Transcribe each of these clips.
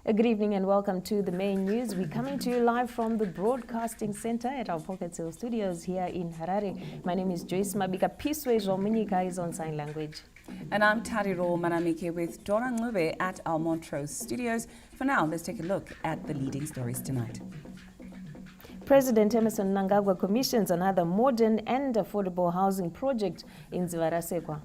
Good evening and welcome to the main news. We're coming to you live from the Broadcasting Center at our Pocket Hill Studios here in Harare. My name is Joyce Mabika. Peaceway Jomunyika is on sign language. And I'm Tariro Manamike with Dora Ngube at our Montrose studios. For now, let's take a look at the leading stories tonight. President Emmerson Mnangagwa commissions another modern and affordable housing project in Zvarasekwa.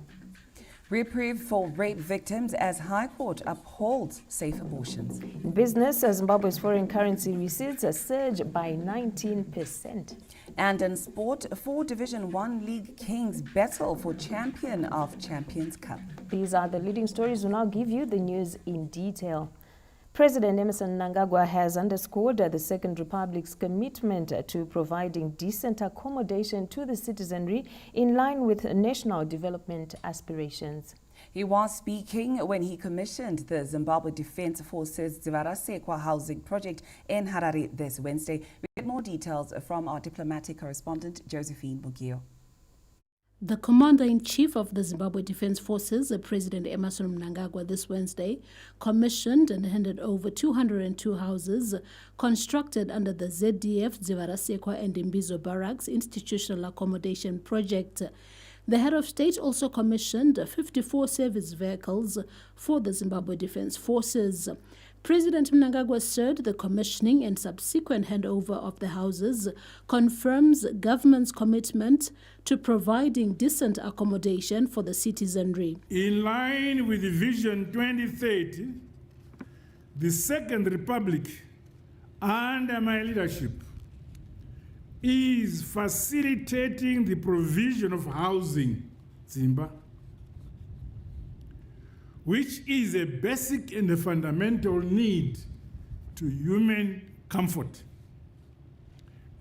Reprieve for rape victims as High Court upholds safe abortions. In business, Zimbabwe's foreign currency receipts surged by 19%. And in sport, 4 Division 1 League Kings battle for champion of Champions Cup. These are the leading stories. We'll now give you the news in detail. President Emmerson Mnangagwa has underscored the Second Republic's commitment to providing decent accommodation to the citizenry in line with national development aspirations. He was speaking when he commissioned the Zimbabwe Defense Forces Zvarasekwa housing project in Harare this Wednesday. We get more details from our diplomatic correspondent, Josephine Bugio. The Commander-in-Chief of the Zimbabwe Defense Forces, President Emmerson Mnangagwa, this Wednesday, commissioned and handed over 202 houses constructed under the ZDF Zvarasekwa and Imbizo Barracks Institutional Accommodation Project. The head of state also commissioned 54 service vehicles for the Zimbabwe Defense Forces. President Mnangagwa said the commissioning and subsequent handover of the houses confirms government's commitment to providing decent accommodation for the citizenry. In line with the Vision 2030, the Second Republic, under my leadership, is facilitating the provision of housing, Zimba, which is a basic and a fundamental need to human comfort.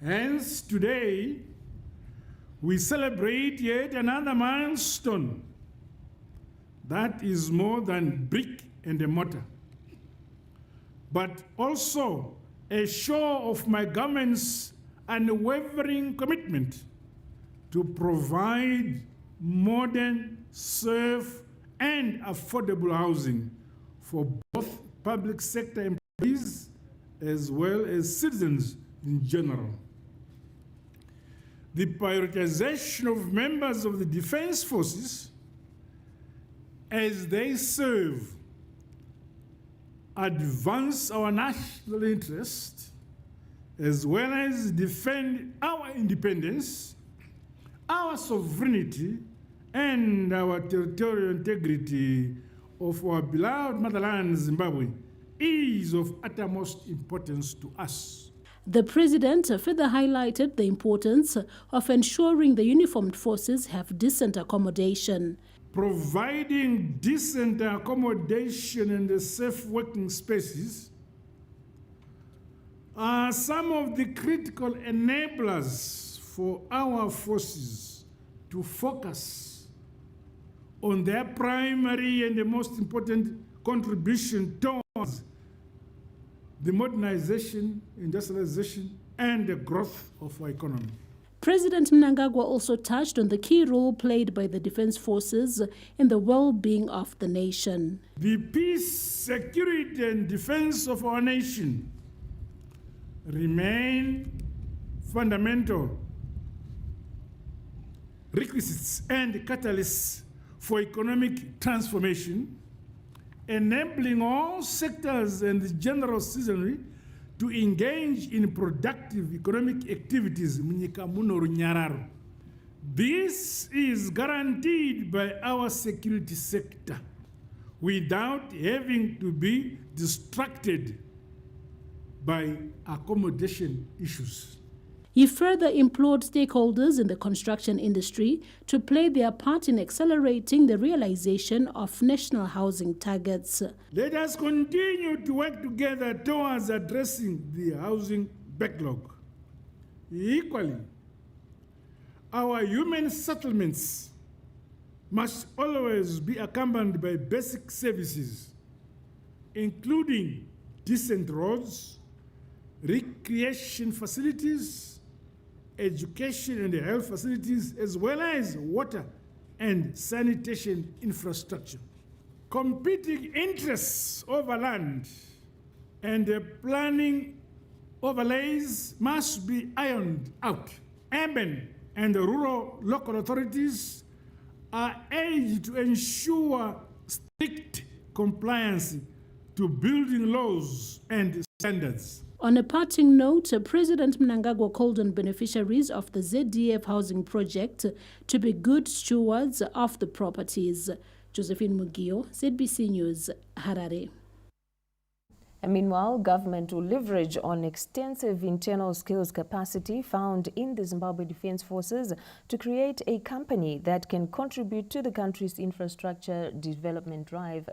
Hence, today, we celebrate yet another milestone that is more than brick and a mortar, but also a show of my government's unwavering commitment to provide modern, safe, and affordable housing for both public sector employees as well as citizens in general. The prioritization of members of the defense forces as they serve advance our national interest as well as defend our independence, our sovereignty, and our territorial integrity of our beloved motherland, Zimbabwe, is of utmost importance to us. The president further highlighted the importance of ensuring the uniformed forces have decent accommodation. Providing decent accommodation and safe working spaces are some of the critical enablers for our forces to focus on their primary and the most important contribution towards the modernization, industrialization, and the growth of our economy. President Mnangagwa also touched on the key role played by the defense forces in the well-being of the nation. The peace, security, and defense of our nation remain fundamental requisites and catalysts for economic transformation, enabling all sectors and the general citizenry to engage in productive economic activities. This is guaranteed by our security sector without having to be distracted by accommodation issues. He further implored stakeholders in the construction industry to play their part in accelerating the realization of national housing targets. Let us continue to work together towards addressing the housing backlog. Equally, our human settlements must always be accompanied by basic services, including decent roads, recreation facilities, education and health facilities, as well as water and sanitation infrastructure. Competing interests over land and the planning overlays must be ironed out. Urban and rural local authorities are urged to ensure strict compliance to building laws and standards. On a parting note, President Mnangagwa called on beneficiaries of the ZDF housing project to be good stewards of the properties. Josephine Mugio, ZBC News, Harare. And meanwhile, government will leverage on extensive internal skills capacity found in the Zimbabwe Defense Forces to create a company that can contribute to the country's infrastructure development drive.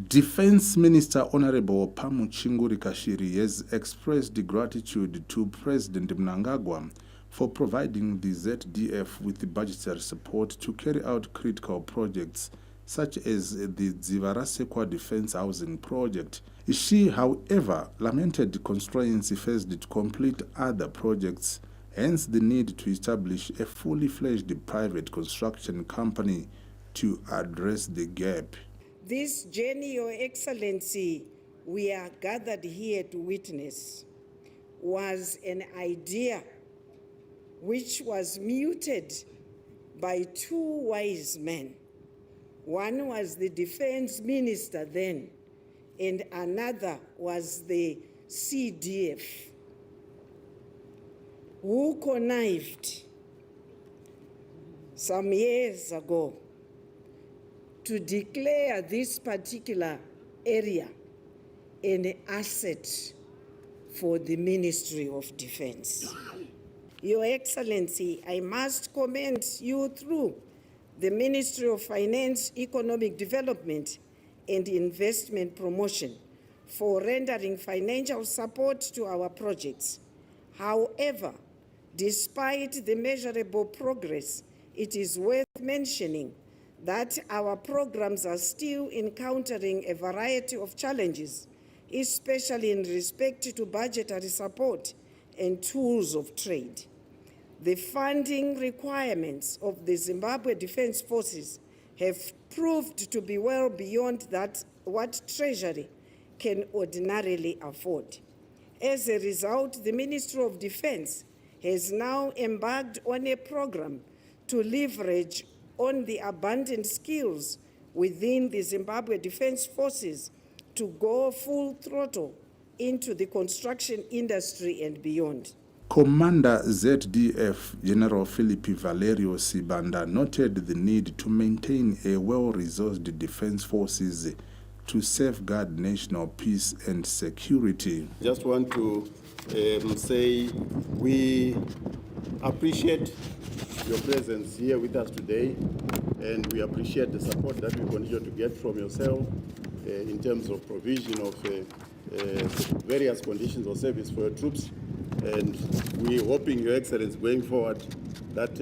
Defense Minister Honorable Pamuchinguri Kashiri has expressed gratitude to President Mnangagwa for providing the ZDF with the budgetary support to carry out critical projects such as the Dzivarasekwa Defense Housing Project. She, however, lamented constraints faced to complete other projects, hence the need to establish a fully fledged private construction company to address the gap. This journey, Your Excellency, we are gathered here to witness, was an idea which was muted by two wise men. One was the defense minister then, and another was the CDF, who connived some years ago to declare this particular area an asset for the Ministry of Defense. Your Excellency, I must commend you through the Ministry of Finance, Economic Development and Investment Promotion for rendering financial support to our projects. However, despite the measurable progress, it is worth mentioning that our programs are still encountering a variety of challenges, especially in respect to budgetary support and tools of trade. The funding requirements of the Zimbabwe Defense Forces have proved to be well beyond what Treasury can ordinarily afford. As a result, the Ministry of Defense has now embarked on a program to leverage on the abundant skills within the Zimbabwe Defense Forces to go full throttle into the construction industry and beyond. Commander ZDF General Philip Valerio Sibanda noted the need to maintain a well-resourced defense forces to safeguard national peace and security. Just want to say we appreciate your presence here with us today, and we appreciate the support that we continue to get from yourself in terms of provision of various conditions of service for your troops. And we're hoping, Your Excellency, going forward that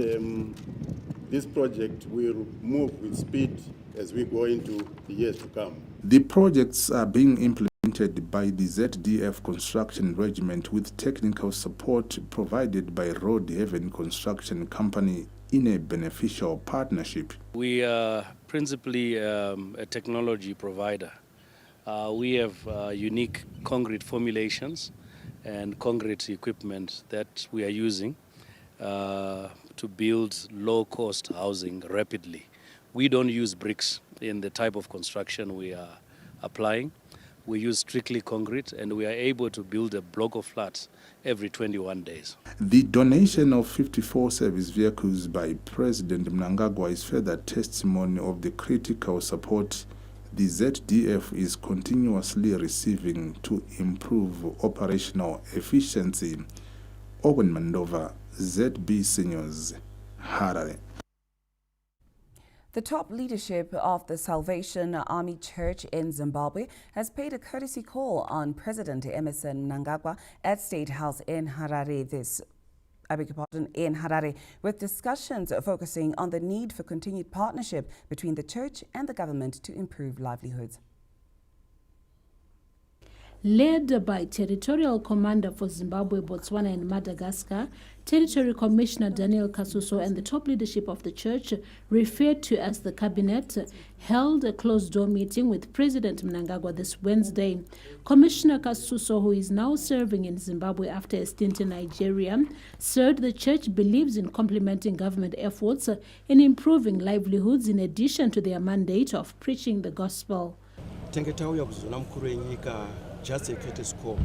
this project will move with speed as we go into the years to come. The projects are being implemented by the ZDF Construction Regiment with technical support provided by Road Haven Construction Company in a beneficial partnership. We are principally a technology provider. We have unique concrete formulations and concrete equipment that we are using to build low-cost housing rapidly. We don't use bricks in the type of construction we are applying. We use strictly concrete, and we are able to build a block of flats every 21 days. The donation of 54 service vehicles by President Mnangagwa is further testimony of the critical support the ZDF is continuously receiving to improve operational efficiency. Owen Mandova, ZBC News, Harare. The top leadership of the Salvation Army Church in Zimbabwe has paid a courtesy call on President Emmerson Mnangagwa at State House in Harare in Harare, with discussions focusing on the need for continued partnership between the church and the government to improve livelihoods. led by Territorial Commander for Zimbabwe, Botswana and Madagascar, Territory Commissioner Daniel Kasuso and the top leadership of the church, referred to as the cabinet, held a closed-door meeting with President Mnangagwa this Wednesday. Commissioner Kasuso, who is now serving in Zimbabwe after a stint in Nigeria, said the church believes in complementing government efforts in improving livelihoods in addition to their mandate of preaching the gospel. Just a courtesy call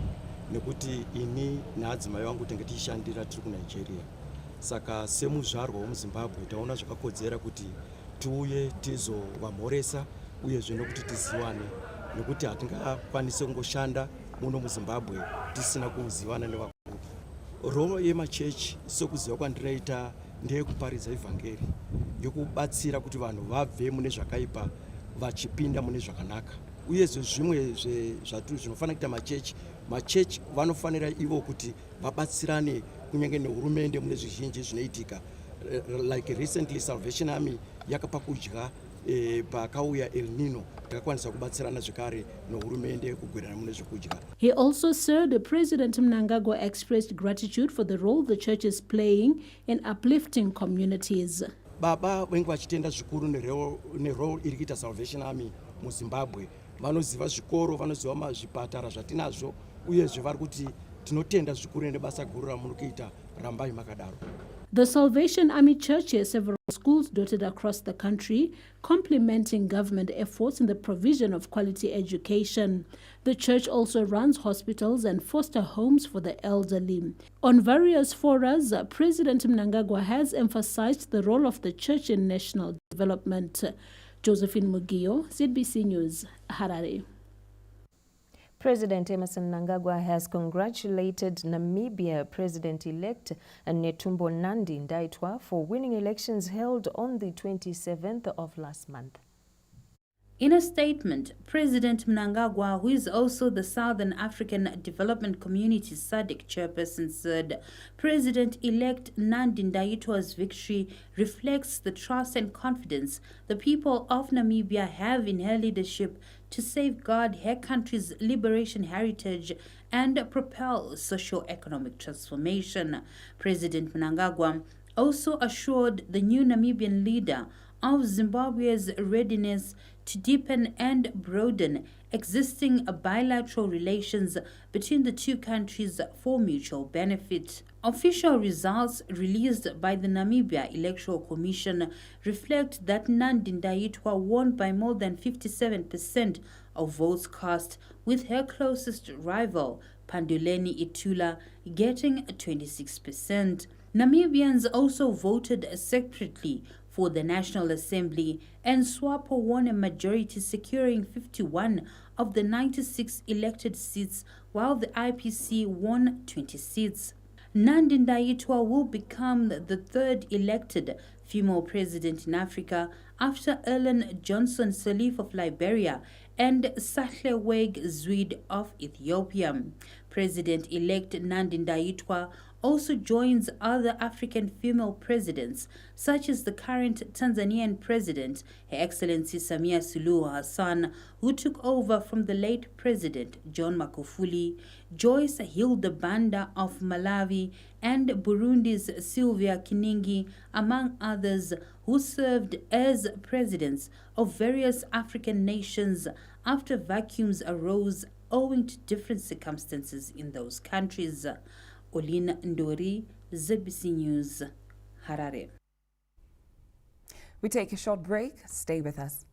nekuti ini naadzimai vangu tenge tichishandira tiri kuNigeria. Saka semuzvarwa wemuZimbabwe taona zvakakodzera kuti tiuye tizovamhoresa uyezve nokuti tiziwane nekuti hatingakwanise kungoshanda muno muZimbabwe tisina kuzivana nevakuru. Role yemachechi sokuziva kwandinoita ndeyekuparidza evhangeri, yokubatsira kuti vanhu vabve mune zvakaipa vachipinda mune zvakanaka. Uyezve zvimwe zvinofanira kuita machechi vanofanira ivo kuti vabatsirane kunyange nehurumende mune zvizhinji zvinoitika. Like recently Salvation Army yakapa kudya pakauya El Nino, yakakwanisa kubatsirana zvakare nehurumende kugwirana mune zvekudya. He also said President Mnangagwa expressed gratitude for the role the church is playing in uplifting communities. Baba vengu vachitenda zvikuru nerole iri kuita Salvation Army muZimbabwe. Vanoziva zvikoro, vanoziva mazvipatara zvatinazvo, uyezve vari kuti tinotenda zvikuru nebasa guru ramunokuita, rambai makadaro. The Salvation Army Church has several schools dotted across the country, complementing government efforts in the provision of quality education. The church also runs hospitals and foster homes for the elderly. On various forums, President Mnangagwa has emphasized the role of the church in national development. Josephine Mugio, ZBC News, Harare. President Emmerson Mnangagwa has congratulated Namibia President-elect Netumbo Nandi-Ndaitwah for winning elections held on the 27th of last month. In a statement, President Mnangagwa, who is also the Southern African Development Community SADC chairperson, said President-elect Nandi-Ndaitwah's victory reflects the trust and confidence the people of Namibia have in her leadership to safeguard her country's liberation heritage and propel socio-economic transformation. President Mnangagwa also assured the new Namibian leader of Zimbabwe's readiness to deepen and broaden existing bilateral relations between the two countries for mutual benefit. Official results released by the Namibia Electoral Commission reflect that Nandi-Ndaitwah won by more than 57% of votes cast, with her closest rival, Panduleni Itula, getting 26%. Namibians also voted separately for the National Assembly, and SWAPO won a majority, securing 51 of the 96 elected seats, while the IPC won 20 seats. Nandi-Ndaitwah will become the third elected female president in Africa after Ellen Johnson Sirleaf of Liberia and Sahle-Work Zewde of Ethiopia. President-elect Nandi-Ndaitwah also joins other African female presidents, such as the current Tanzanian president, Her Excellency Samia Suluhu Hassan, who took over from the late President John Magufuli, Joyce Hilda Banda of Malawi, and Burundi's Sylvia Kiningi, among others, who served as presidents of various African nations after vacuums arose owing to different circumstances in those countries. Olina Ndori, ZBC News, Harare. We take a short break. Stay with us.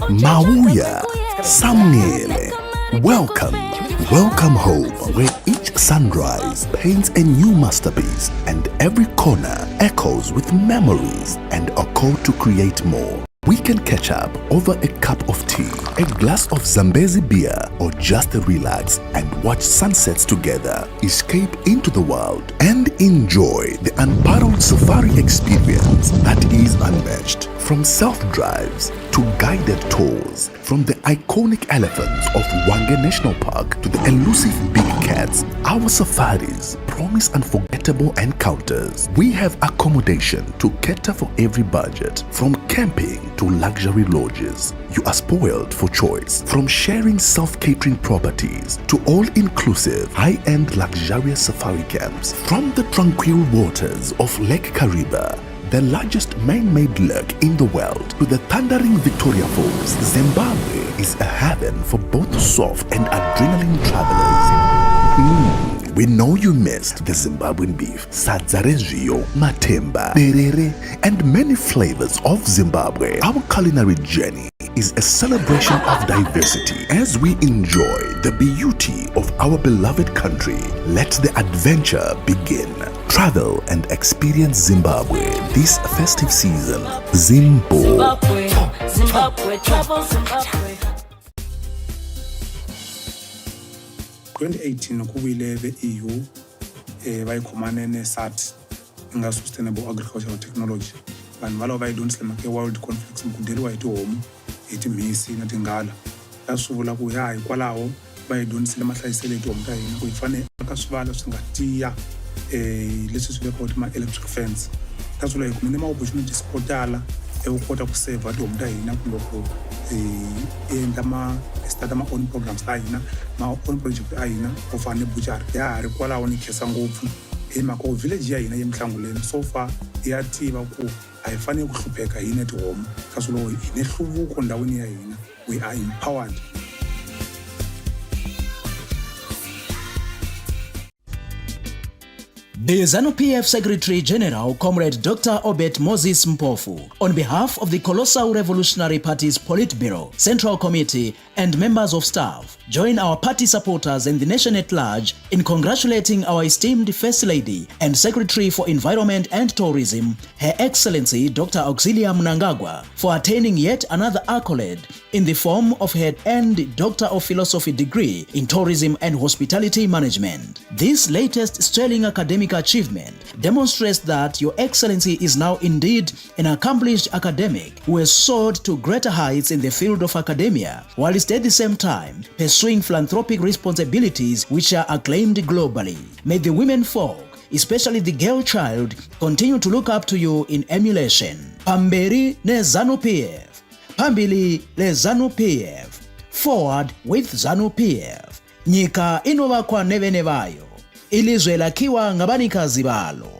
Mawuya, Samngele. Welcome home, where each sunrise paints a new masterpiece and every corner echoes with memories and a call to create more. We can catch up over a cup of tea, a glass of Zambezi beer, or just relax and watch sunsets together. Escape into the world and enjoy the unparalleled safari experience that is unmatched. From self-drives to guided tours, from the iconic elephants of Hwange National Park to the elusive big cats, our safaris promise unforgettable encounters. We have accommodation to cater for every budget, from camping to luxury lodges. You are spoiled for choice, from sharing self-catering properties to all-inclusive, high-end luxurious safari camps. From the tranquil waters of Lake Kariba, the largest man-made lake in the world, to the thundering Victoria Falls, Zimbabwe is a heaven for both soft and adrenaline travelers. We know you missed the Zimbabwean beef, sadzarezio, matemba, berere, and many flavors of Zimbabwe. Our culinary journey is a celebration of diversity as we enjoy the beauty of our beloved country. Let the adventure begin. Travel and experience Zimbabwe this festive season. Zimbabwe, travel Zimbabwe. 2018 kuwile the-EU vayikhomane ne-SADC, Sustainable Agricultural Technology. Vanhu valava vayidonisile mhaka world conflicts mukudeliwa hi tihomu hi timhisi na tinghala. La swi vula ku ya hikwalaho va hi donisile mahlayiselo hi tihomu ta hina ku hi fanele aka swivala swi nga tiya leswi swi vekaka ma-electric fence. La swi vula hi kumile ma-opportunities ko tala u kota ku saver tihomu ta hina ku loko endla start ma-own programs ta hina, ma-own project ta hina ku fana ne-butchery ya ha ri kwalaho ni khensa ngopfu hi mhaka ku village ya hina yemihlanguleni so far ya tiva ku a hi fanele ku hlupheka hina tihomu kasi loko hi ne nhluvuko ndhawini ya hina, we are empowered. The ZANU-PF Secretary General, Comrade Dr. Obet Moses Mpofu, on behalf of the Colossal Revolutionary Party's Politburo, Central Committee, and members of staff, join our party supporters and the nation at large in congratulating our esteemed First Lady and Secretary for Environment and Tourism, Her Excellency Dr. Auxilia Mnangagwa, for attaining yet another accolade in the form of her earned Doctor of Philosophy degree in Tourism and Hospitality Management. This latest sterling academic achievement demonstrates that Your Excellency is now indeed an accomplished academic who has soared to greater heights in the field of academia, whilst at the same time pursuing philanthropic responsibilities which are acclaimed globally. May the women folk, especially the girl child, continue to look up to you in emulation. Pamberi ne ZANU-PF. Pambili le ZANU-PF. Forward with ZANU-PF. Nyika inova kwa nevenevayo. Ilizwe lakiwa ngabanikazi balo.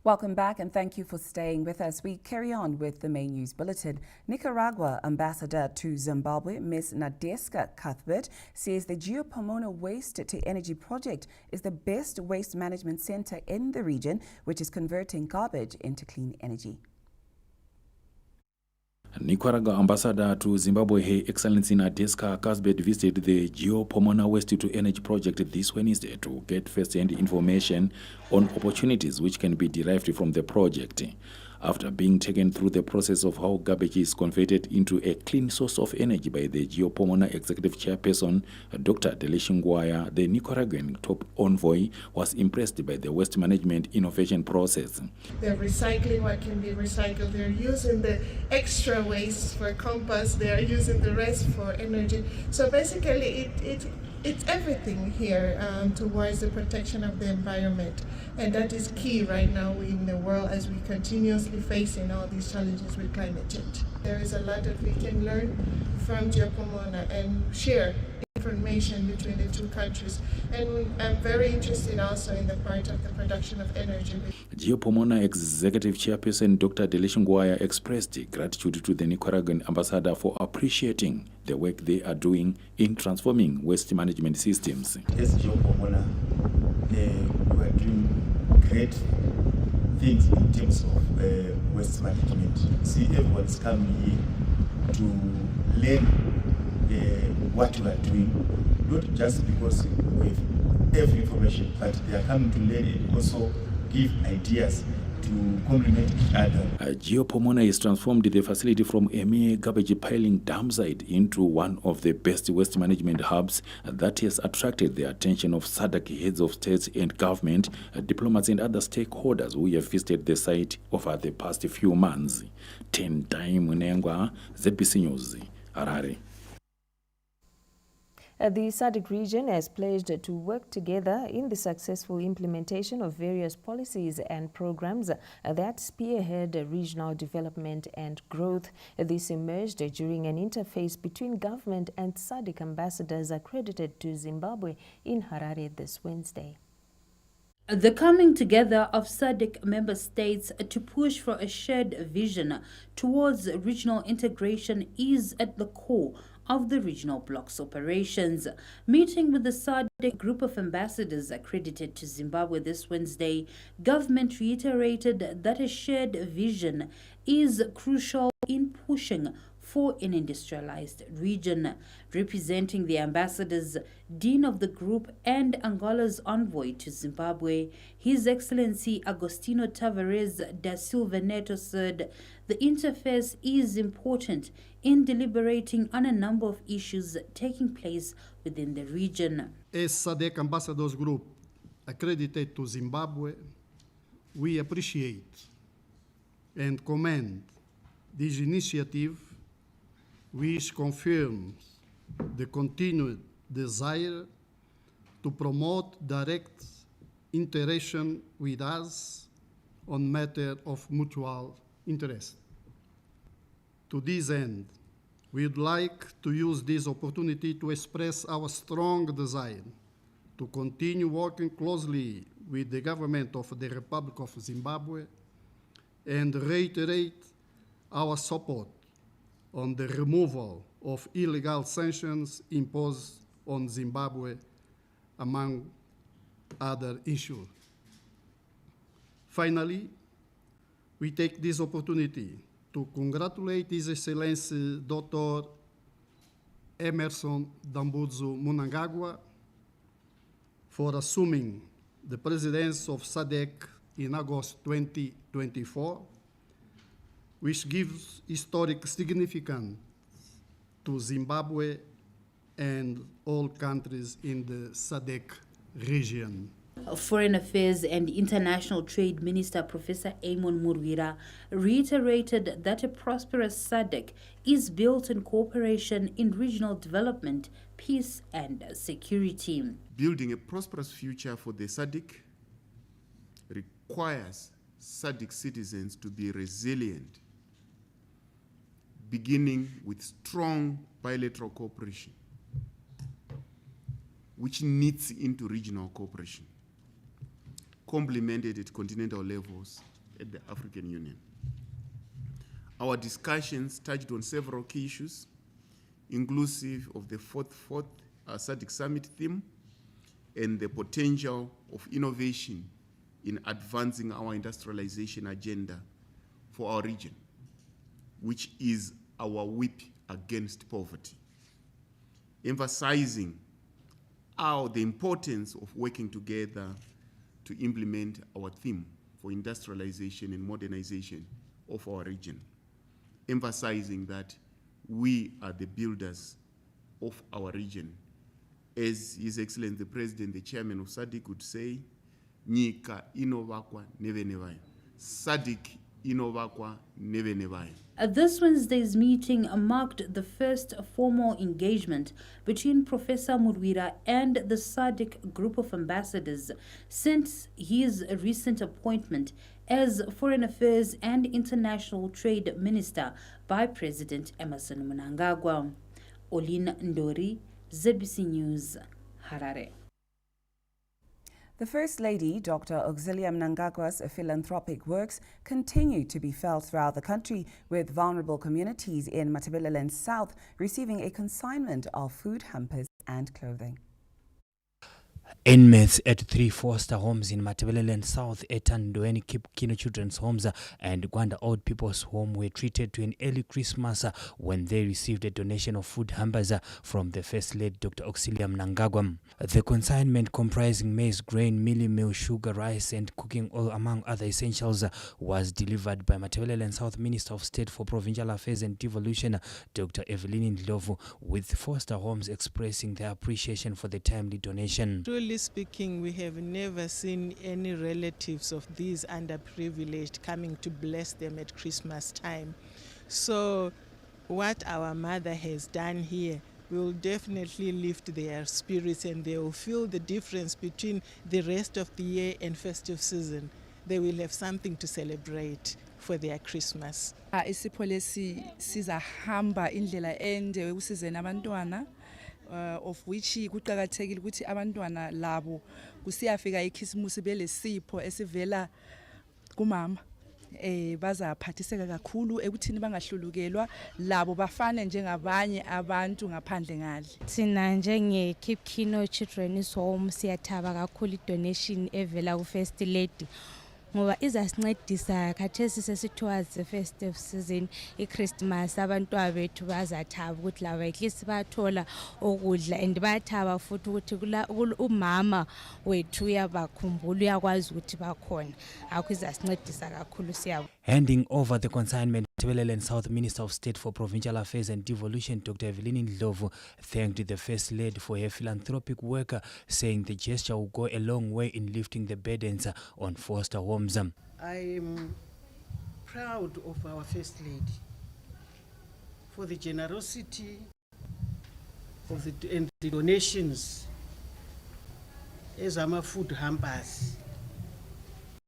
Welcome back and thank you for staying with us. We carry on with the main news bulletin. Nicaragua Ambassador to Zimbabwe, Ms. Nadeska Cuthbert, says the Geopomona Waste-to-Energy project is the best waste management center in the region, which is converting garbage into clean energy. Nicaragua Ambassador to Zimbabwe, Her Excellency Nadeska Cuthbert, visited the Geopomona Waste-to-Energy project this Wednesday to get first-hand information on opportunities which can be derived from the project. After being taken through the process of how garbage is converted into a clean source of energy by the Geopomona Executive Chairperson, Dr. Deleshingwaya, the Nicaraguan top envoy was impressed by the waste management innovation process. They're recycling what can be recycled. They're using the extra waste for compost. They're using the rest for energy. So basically, it's everything here towards the protection of the environment. And that is key right now in the world as we continuously facing all these challenges with climate change. There is a lot that we can learn from Geopomona and share information between the two countries. And I'm very interested also in the part of the production of energy. Geopomona Executive Chairperson Dr. Deleshingwaya expressed gratitude to the Nicaraguan ambassador for appreciating the work they are doing in transforming waste management systems. As Geopomona, we are doing great things in terms of waste management. See, everyone's coming here to learn what we are doing, not just because we have every information, but they are coming to learn and also give ideas to complement each other. Geopomona has transformed the facility from a mere garbage piling dump site into one of the best waste management hubs that has attracted the attention of SADC heads of states and government, diplomats and other stakeholders who have visited the site over the past few months. 10 Time Munengwa, ZBC News, Harare. The SADC region has pledged to work together in the successful implementation of various policies and programs that spearhead regional development and growth. This emerged during an interface between government and SADC ambassadors accredited to Zimbabwe in Harare this Wednesday. The coming together of SADC member states to push for a shared vision towards regional integration is at the core of the regional bloc's operations. Meeting with the SADC group of ambassadors accredited to Zimbabwe this Wednesday, government reiterated that a shared vision is crucial in pushing for an industrialized region. Representing the ambassadors, Dean of the group and Angola's envoy to Zimbabwe, His Excellency Agostinho Tavares da Silva Neto said the interface is important in deliberating on a number of issues taking place within the region. As SADC Ambassadors Group accredited to Zimbabwe, we appreciate and commend this initiative, which confirms the continued desire to promote direct interaction with us on matters of mutual interest. To this end, we would like to use this opportunity to express our strong desire to continue working closely with the government of the Republic of Zimbabwe and reiterate our support on the removal of illegal sanctions imposed on Zimbabwe, among other issues. Finally, we take this opportunity to congratulate His Excellency Dr. Emerson Dambudzo Mnangagwa for assuming the presidency of SADC in August 2024, which gives historic significance to Zimbabwe and all countries in the SADC region. Foreign Affairs and International Trade Minister Professor Amon Murwira reiterated that a prosperous SADC is built on cooperation in regional development, peace and security. Building a prosperous future for the SADC requires SADC citizens to be resilient, beginning with strong bilateral cooperation, which knits into regional cooperation, complemented at continental levels at the African Union. Our discussions touched on several key issues, inclusive of the fourth SADC summit theme and the potential of innovation in advancing our industrialization agenda for our region, which is our whip against poverty, emphasizing the importance of working together to implement our theme for industrialization and modernization of our region, emphasizing that we are the builders of our region. As His Excellency the President, the Chairman of SADC would say, Nyika inovakwa neve nevayo. SADC inovakwa neve nevayo. This Wednesday's meeting marked the first formal engagement between Professor Murwira and the SADC group of ambassadors since his recent appointment as Foreign Affairs and International Trade Minister by President Emerson Mnangagwa. Olin Ndori, ZBC News, Harare. The First Lady, Dr. Auxilia Mnangagwa's philanthropic works continue to be felt throughout the country, with vulnerable communities in Matabeleland South receiving a consignment of food hampers and clothing. Inmates at 3 foster homes in Matabeleland South, Etandweni Kino Children's Homes and Gwanda Old People's Home were treated to an early Christmas when they received a donation of food hampers from the First Lady Dr. Auxilia Mnangagwa. The consignment, comprising maize, grain, mealie meal, sugar, rice and cooking oil among other essentials, was delivered by Matabeleland South Minister of State for Provincial Affairs and Devolution, Dr. Evelyn Ndlovu, with foster homes expressing their appreciation for the timely donation. Truly speaking, we have never seen any relatives of these underprivileged coming to bless them at Christmas time. So what our mother has done here will definitely lift their spirits, and they will feel the difference between the rest of the year and festive season. They will have something to celebrate for their Christmas. Isipho lesi sizahamba indlela ende ukusizeni abantwana, of which kuqakathekile ukuthi abantwana labo kusiyafika ikhisimusi belesipho esivela kumama. Bazaphathiseka kakhulu ekuthini bangahlulukelwa, labo bafane njengabanye abantu ngaphandle ngale. Thina njenge Cape Kino Children's Home siyathaba kakhulu donation evela ku First Lady, ngoba izasincedisa khathesi sesithiwa the festive season, iChristmas, abantwana bethu bazathaba ukuthi laba at least bathola okudla, and bathaba futhi ukuthi umama wethu uyabakhumbula, uyakwazi ukuthi bakhona. Akho izasincedisa kakhulu siyabo. Handing over the consignment, Matabeleland South Minister of State for Provincial Affairs and Devolution, Dr. Evelyn Ndlovu, thanked the First Lady for her philanthropic work, saying the gesture will go a long way in lifting the burdens on foster homes. I am proud of our First Lady for the generosity of and the donations as our food hampers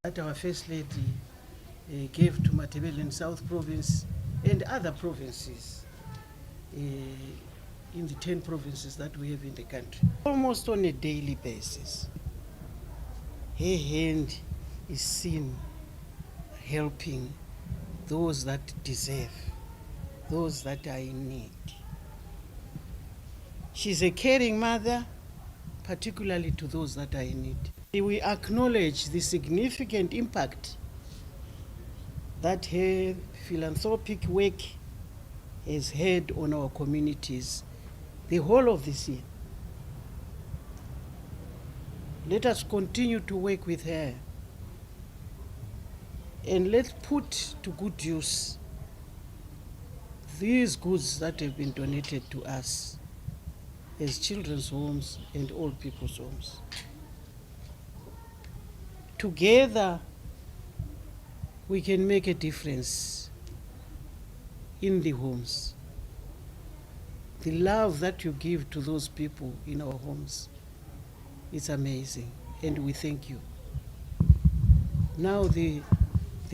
that our First Lady gave to Matabeleland South Province and other provinces in the 10 provinces that we have in the country. Almost on a daily basis, her hand is seen helping those that deserve, those that are in need. She's a caring mother, particularly to those that are in need. We acknowledge the significant impact that her philanthropic work has had on our communities the whole of this year. Let us continue to work with her, and let's put to good use these goods that have been donated to us as children's homes and old people's homes. Together, we can make a difference in the homes. The love that you give to those people in our homes is amazing, and we thank you. Now the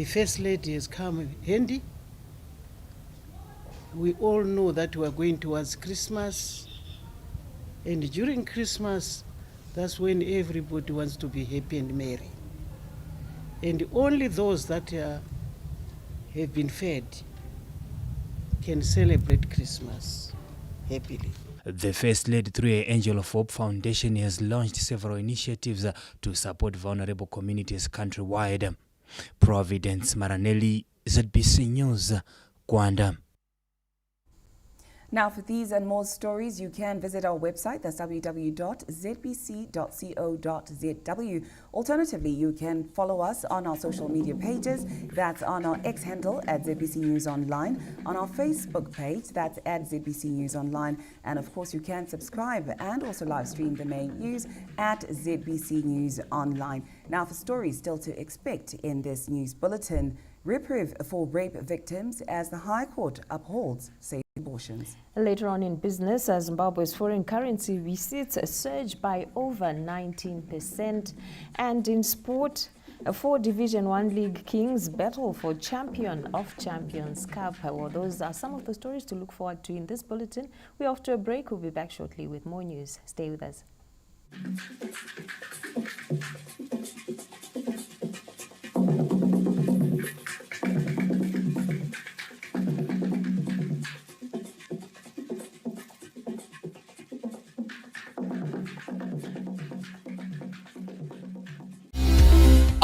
First Lady has come handy. We all know that we are going towards Christmas, and during Christmas, that's when everybody wants to be happy and merry. And only those that have been fed can celebrate Christmas happily. The First Lady, through her Angel of Hope Foundation, has launched several initiatives to support vulnerable communities countrywide. Providence Maranelli, ZBC News, Gwanda. Now, for these and more stories, you can visit our website. That's www.zbc.co.zw. Alternatively, you can follow us on our social media pages. That's on our X handle at ZBC News Online, on our Facebook page, that's at ZBC News Online. And of course, you can subscribe and also live stream the main news at ZBC News Online. Now, for stories still to expect in this news bulletin, reprieve for rape victims as the High Court upholds safe abortions. Later on in business, Zimbabwe's foreign currency receipts surged by over 19%. And in sport, for Division 1 League Kings battle for Champion of Champions Cup. Well, those are some of the stories to look forward to in this bulletin. We're off to a break. We'll be back shortly with more news. Stay with us.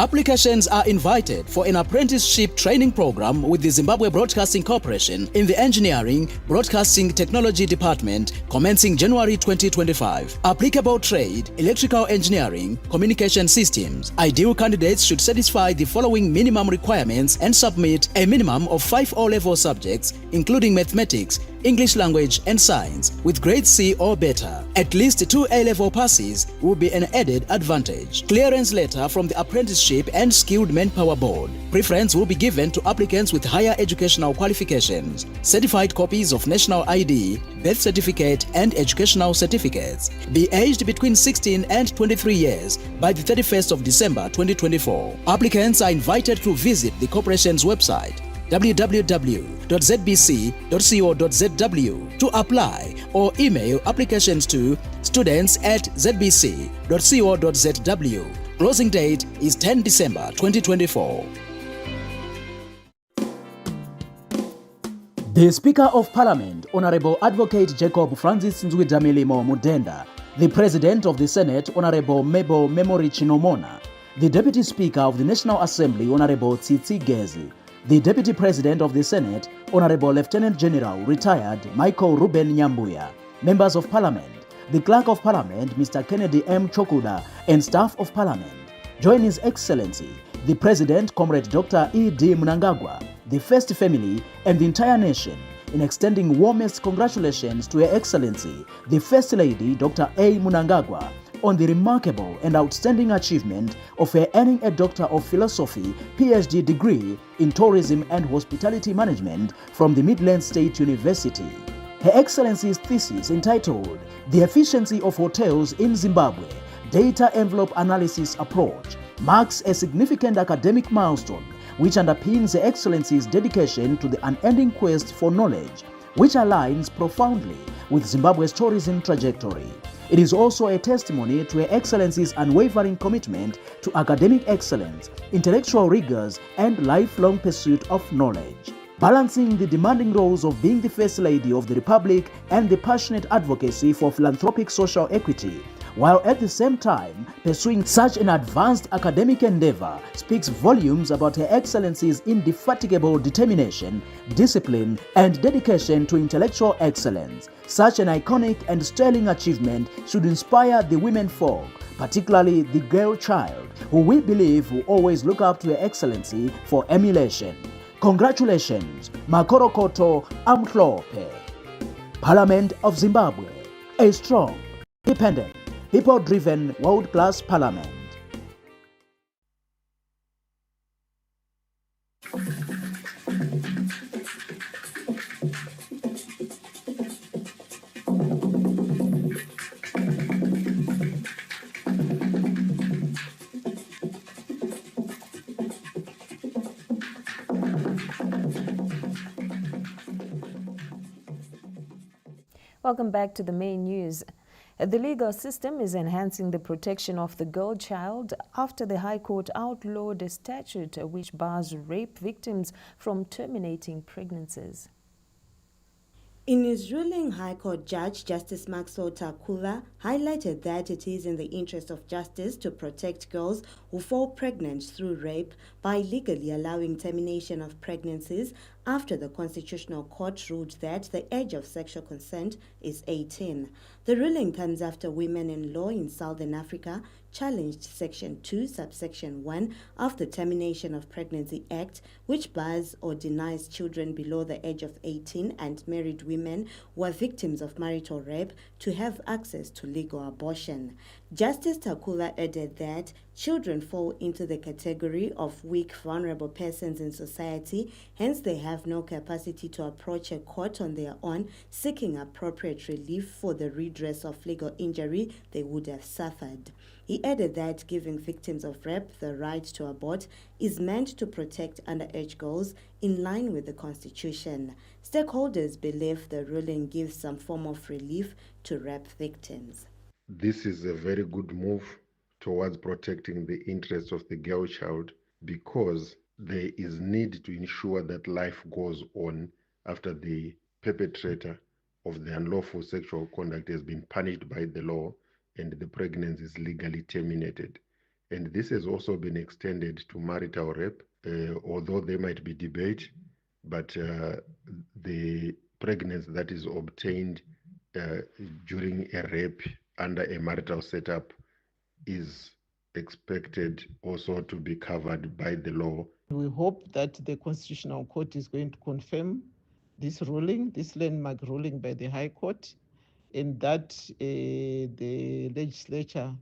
Applications are invited for an apprenticeship training program with the Zimbabwe Broadcasting Corporation in the Engineering Broadcasting Technology Department commencing January 2025. Applicable trade, electrical engineering, communication systems. Ideal candidates should satisfy the following minimum requirements and submit a minimum of 5 O-level subjects, including mathematics, English language and science with grade C or better. At least 2 A-level passes will be an added advantage. Clearance letter from the Apprenticeship and Skilled Manpower Board. Preference will be given to applicants with higher educational qualifications. Certified copies of national ID, birth certificate and educational certificates. Be aged between 16 and 23 years by the 31st of December 2024. Applicants are invited to visit the corporation's website www.zbc.co.zw to apply or email applications to students@zbc.co.zw. Closing date is 10 December 2024. The Speaker of Parliament, Honorable Advocate Jacob Francis Nzwidamilimo Mudenda, the President of the Senate, Honorable Mebo Memory Chinomona, the Deputy Speaker of the National Assembly, Honorable Tsitsi Gezi, the Deputy President of the Senate, Honorable Lieutenant General Retired Michael Ruben Nyambuya, Members of Parliament, the Clerk of Parliament, Mr. Kennedy M. Chokuda, and staff of Parliament. Join His Excellency, the President, Comrade Dr. E.D. Mnangagwa, the First Family, and the entire nation in extending warmest congratulations to Her Excellency, the First Lady, Dr. A. Mnangagwa, on the remarkable and outstanding achievement of her earning a Doctor of Philosophy PhD degree in Tourism and Hospitality Management from the Midland State University. Her Excellency's thesis entitled The Efficiency of Hotels in Zimbabwe, Data Envelope Analysis Approach marks a significant academic milestone which underpins Her Excellency's dedication to the unending quest for knowledge, which aligns profoundly with Zimbabwe's tourism trajectory. It is also a testimony to Her Excellency's unwavering commitment to academic excellence, intellectual rigors, and lifelong pursuit of knowledge. Balancing the demanding roles of being the First Lady of the Republic and the passionate advocacy for philanthropic social equity, while at the same time pursuing such an advanced academic endeavor, speaks volumes about Her Excellency's indefatigable determination, discipline, and dedication to intellectual excellence. Such an iconic and sterling achievement should inspire the women folk, particularly the girl child, who we believe will always look up to Her Excellency for emulation. Congratulations, Makorokoto Amhlope. Parliament of Zimbabwe, a strong, independent, people-driven, world-class parliament. Welcome back to the main news. The legal system is enhancing the protection of the girl child after the High Court outlawed a statute which bars rape victims from terminating pregnancies. In his ruling, High Court Judge Justice Maxwell Takula highlighted that it is in the interest of justice to protect girls who fall pregnant through rape by legally allowing termination of pregnancies after the Constitutional Court ruled that the age of sexual consent is 18. The ruling comes after women in law in Southern Africa challenged Section 2, Subsection 1 of the Termination of Pregnancy Act, which bars or denies children below the age of 18 and married women who are victims of marital rape to have access to legal abortion. Justice Takula added that children fall into the category of weak, vulnerable persons in society, hence they have no capacity to approach a court on their own, seeking appropriate relief for the redress of legal injury they would have suffered. He added that giving victims of rape the right to abort is meant to protect underage girls in line with the Constitution. Stakeholders believe the ruling gives some form of relief to rape victims. This is a very good move towards protecting the interests of the girl child, because there is need to ensure that life goes on after the perpetrator of the unlawful sexual conduct has been punished by the law and the pregnancy is legally terminated. And this has also been extended to marital rape, although there might be debate, but the pregnancy that is obtained during a rape under a marital setup is expected also to be covered by the law. We hope that the Constitutional Court is going to confirm this ruling, this landmark ruling by the High Court, and that the legislature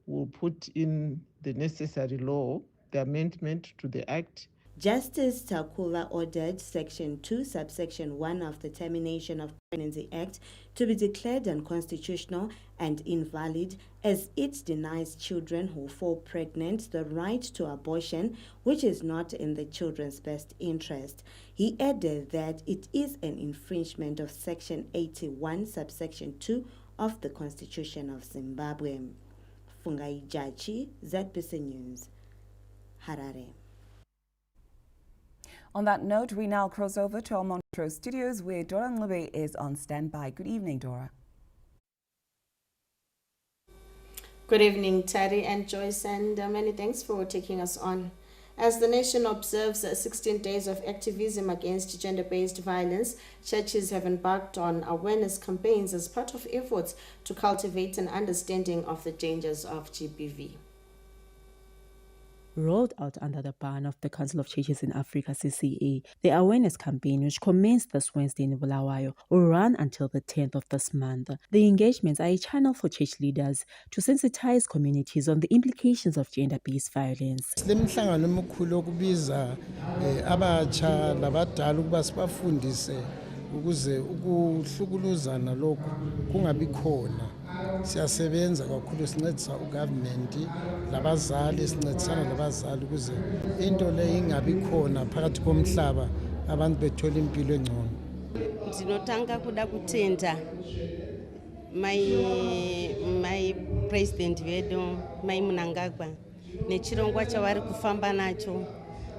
will put in the necessary law, the amendment to the Act. Justice Takula ordered Section 2, Subsection 1 of the Termination of Pregnancy Act to be declared unconstitutional and invalid, as it denies children who fall pregnant the right to abortion, which is not in the children's best interest. He added that it is an infringement of Section 81, Subsection 2 of the Constitution of Zimbabwe. Fungai Jachi, ZBC News, Harare. On that note, we now cross over to our Montrose studios where Dora Ngube is on standby. Good evening, Dora. Good evening, Terry and Joyce, and many thanks for taking us on. As the nation observes 16 days of activism against gender-based violence, churches have embarked on awareness campaigns as part of efforts to cultivate an understanding of the dangers of GBV. Rolled out under the ban of the Council of Churches in Africa, CCA, the awareness campaign, which commenced this Wednesday in Bulawayo, will run until the 10th of this month. The engagements are a channel for church leaders to sensitize communities on the implications of gender-based violence. Lemhlangano emikhulu okubiza abatsha labadala ukuba sibafundise ukuze ukuhlukuluzana lokhu kungabi khona. Siyasebenza kakhulu sincedisa ugovernment labazali sincedisana labazali ukuze into le ingabi khona phakathi komhlaba abantu bethola impilo engcono. Ndinotanga kuda kutenda my president vedu mai Mnangagwa nechirongwa chavari kufamba nacho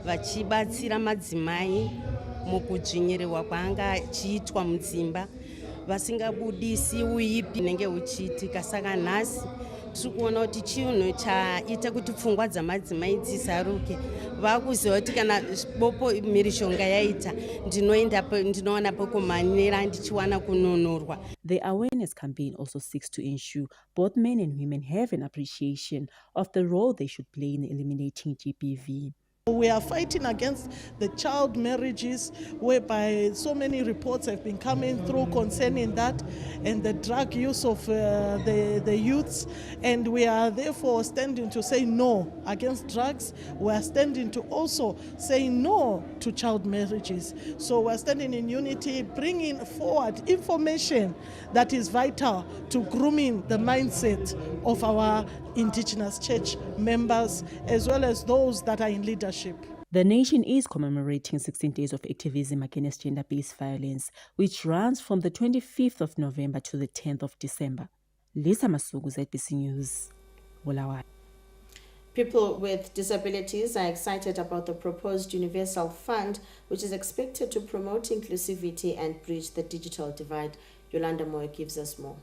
vachibatsira madzimai mukudzvinyirirwa kwaanga achiitwa mudzimba vasingabudisi uipi nenge uchiitika. Saka nhasi tiri kuona kuti chinhu chaita kuti pfungwa dzamadzimai dzisaruke. Vakuziva kuti kana bopo mhirishonga yaita ndinoona pokumanira ndichiwana kununurwa. The awareness campaign also seeks to ensure both men and women have an appreciation of the role they should play in eliminating GBV. We are fighting against the child marriages, whereby so many reports have been coming through concerning that, and the drug use of the youths. And we are therefore standing to say no against drugs. We are standing to also say no to child marriages. So we are standing in unity, bringing forward information that is vital to grooming the mindset of our indigenous church members, as well as those that are in leadership. The nation is commemorating 16 days of activism against gender-based violence, which runs from the 25th of November to the 10th of December. Lisa Masugu, ZBC News, Bulawayo. People with disabilities are excited about the proposed Universal Fund, which is expected to promote inclusivity and bridge the digital divide. Yolanda Moy gives us more.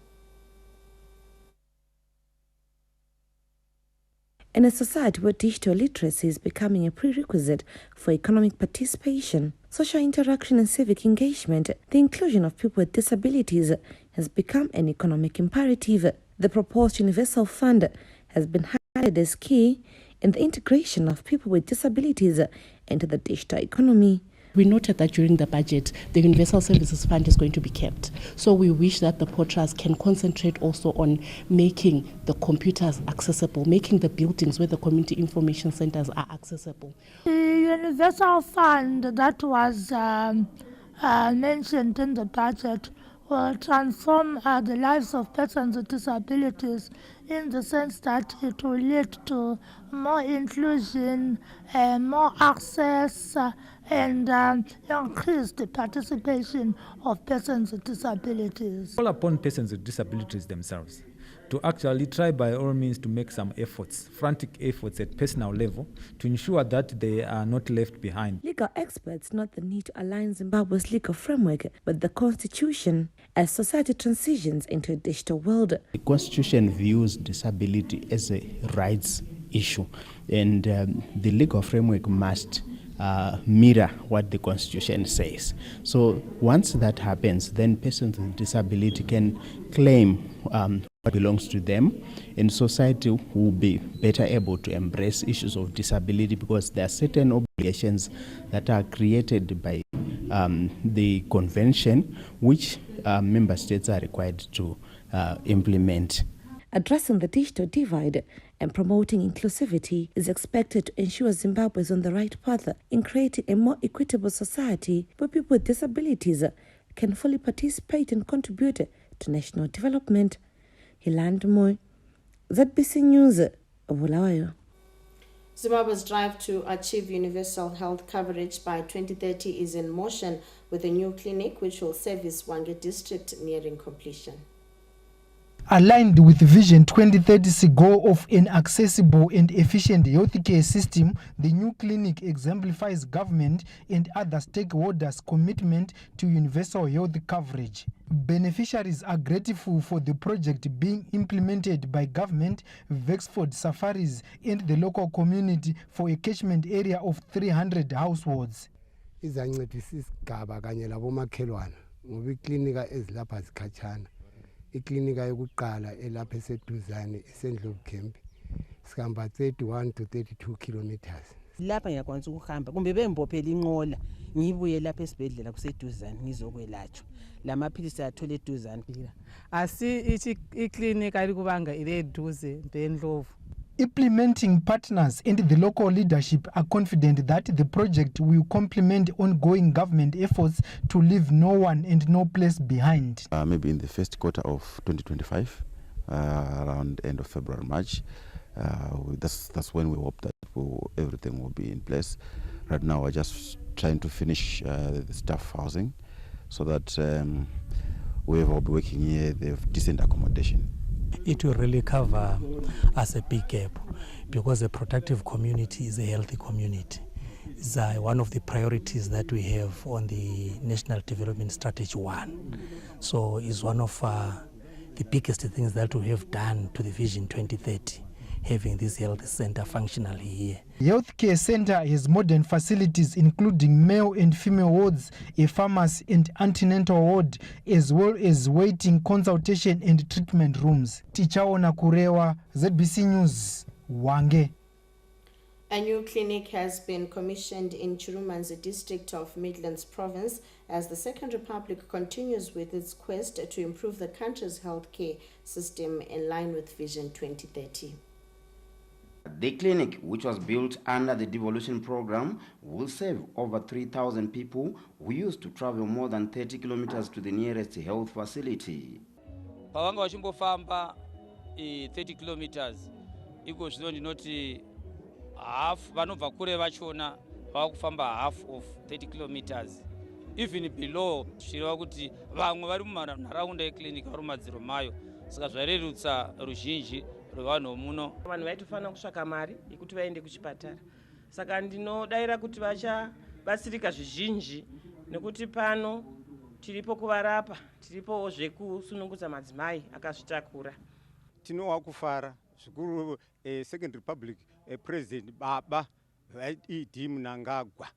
In a society where digital literacy is becoming a prerequisite for economic participation, social interaction and civic engagement, the inclusion of people with disabilities has become an economic imperative. The proposed Universal Fund has been highlighted as key in the integration of people with disabilities into the digital economy. We noted that during the budget, the Universal Services Fund is going to be kept. So we wish that the Port Trust can concentrate also on making the computers accessible, making the buildings where the community information centers are accessible. The Universal Fund that was mentioned in the budget will transform the lives of persons with disabilities in the sense that it will lead to more inclusion, more access, and increased participation of persons with disabilities. Call upon persons with disabilities themselves to actually try by all means to make some efforts, frantic efforts at personal level to ensure that they are not left behind. Legal experts note the need to align Zimbabwe's legal framework with the Constitution as society transitions into a digital world. The Constitution views disability as a rights issue. And the legal framework must mirror what the Constitution says. So once that happens, then persons with disability can claim what belongs to them, and society will be better able to embrace issues of disability, because there are certain obligations that are created by the convention, which member states are required to implement. Addressing the digital divide and promoting inclusivity is expected to ensure Zimbabwe is on the right path in creating a more equitable society where people with disabilities can fully participate and contribute to national development. Hiland Moy, ZBC News, Bulawayo. Zimbabwe's drive to achieve universal health coverage by 2030 is in motion, with a new clinic which will service Hwange district nearing completion. Aligned with Vision 2030's goal of an accessible and efficient healthcare system, the new clinic exemplifies government and other stakeholders' commitment to universal health coverage. Beneficiaries are grateful for the project being implemented by government, Wexford Safaris, and the local community for a catchment area of 300 households. Izancedisa isigaba kanye labomakhelwane ngoba iklinika ezilapha zikhatshana. Iklinika yokuqala elapha eseduzane eSendlovu Camp sihamba 31 to 32 kilometers. Lapha ngiyakwanisa ukuhamba kumbe bembophela inqola ngibuye lapha esibhedlela kuseduzane ngizokwelatshwa. Lamaphilisi athola eduzane. Asi iklinika likubanga ileduze eNdlovu. Implementing partners and the local leadership are confident that the project will complement ongoing government efforts to leave no one and no place behind. Maybe in the first quarter of 2025, around end of February, March, that's when we hope that everything will be in place. Right now, we're just trying to finish the staff housing so that whoever will be working here, they have decent accommodation. It will really cover us a big gap, because a productive community is a healthy community. It's one of the priorities that we have on the National Development Strategy 1. So it's one of the biggest things that we have done to the Vision 2030, having this health center functionally here. Healthcare center has modern facilities including male and female wards, a pharmacy and antenatal ward, as well as waiting, consultation and treatment rooms. Tichaona Kurewa, ZBC News, Hwange. A new clinic has been commissioned in Chirumanzi district of Midlands Province as the Second Republic continues with its quest to improve the country's healthcare system in line with Vision 2030. The clinic, which was built under the devolution program, will save over 3,000 people who used to travel more than 30 kilometers to the nearest health facility. Pavanga vachimbofamba 30 kilometers iko zvino ndinoti half vanobva kure vachona vakufamba half of 30 kilometers, even below zvichireva kuti vamwe vari munharaunda yeclinic vari mumadziro mayo, saka zvarerutsa ruzhinji rwevanhu muno. Vanhu vaitofanira kutsvaka mari yekuti vaende kuchipatara, saka ndinodaira kuti vachabatsirika zvizhinji nekuti pano tiripo kuvarapa, tiripo zvekusunungudza madzimai akazvitakura. Tinowa kufara zvikuru Second Republic President Baba vaID Mnangagwa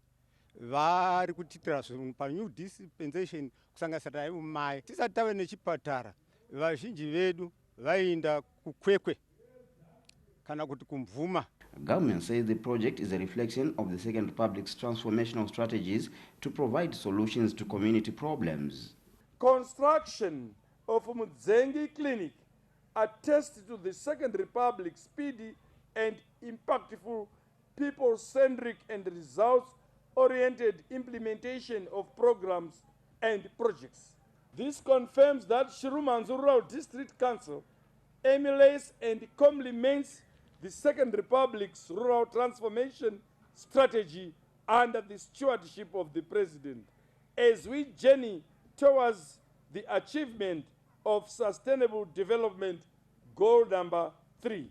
vari kutitira zvinhu pa new dispensation kusanganisira naye mai tisati tave nechipatara. Vazhinji vedu vainda kukwekwe kana kuti kumvuma. Government says the project is a reflection of the Second Republic's transformational strategies to provide solutions to community problems. Construction of Mudzengi Clinic attests to the Second Republic's speedy and impactful, people-centric and results-oriented implementation of programs and projects. This confirms that Chirumanzi Rural District Council emulates and complements the Second Republic's rural transformation strategy under the stewardship of the President, as we journey towards the achievement of Sustainable Development Goal number 3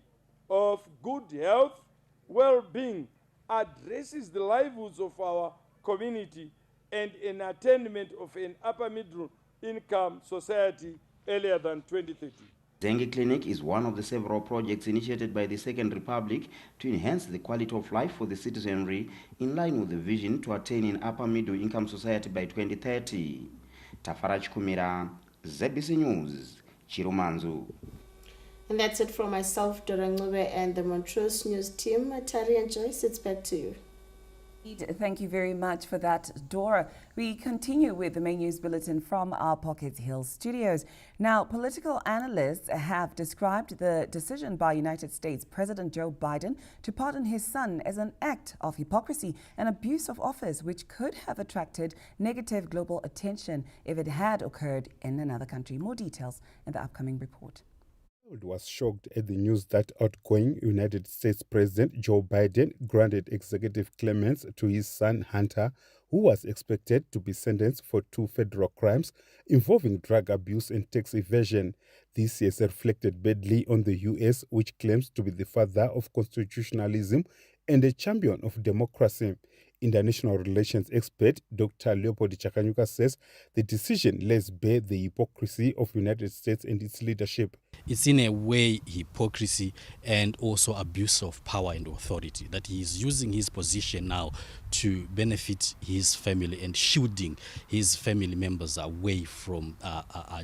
of good health, well-being, addresses the livelihoods of our community and an attainment of an upper middle income society earlier than 2030. Zengi Clinic is one of the several projects initiated by the Second Republic to enhance the quality of life for the citizenry in line with the vision to attain an upper middle income society by 2030. Tafaraj Kumira, ZBC News, Chirumanzu. And that's it from myself, Dorangube, and the Montrose News team. Tari and Joyce, it's back to you. Thank you very much for that, Dora. We continue with the main news bulletin from our Pocket Hill studios. Now, political analysts have described the decision by United States President Joe Biden to pardon his son as an act of hypocrisy and abuse of office, which could have attracted negative global attention if it had occurred in another country. More details in the upcoming report. Was shocked at the news that outgoing United States President Joe Biden granted executive clearance to his son Hunter, who was expected to be sentenced for 2 federal crimes involving drug abuse and tax evasion. This has reflected badly on the U.S., which claims to be the father of constitutionalism and a champion of democracy. International relations expert Dr. Leopold Chakanyuka says the decision lays bare the hypocrisy of the United States and its leadership. It's in a way hypocrisy and also abuse of power and authority, that he is using his position now to benefit his family and shielding his family members away from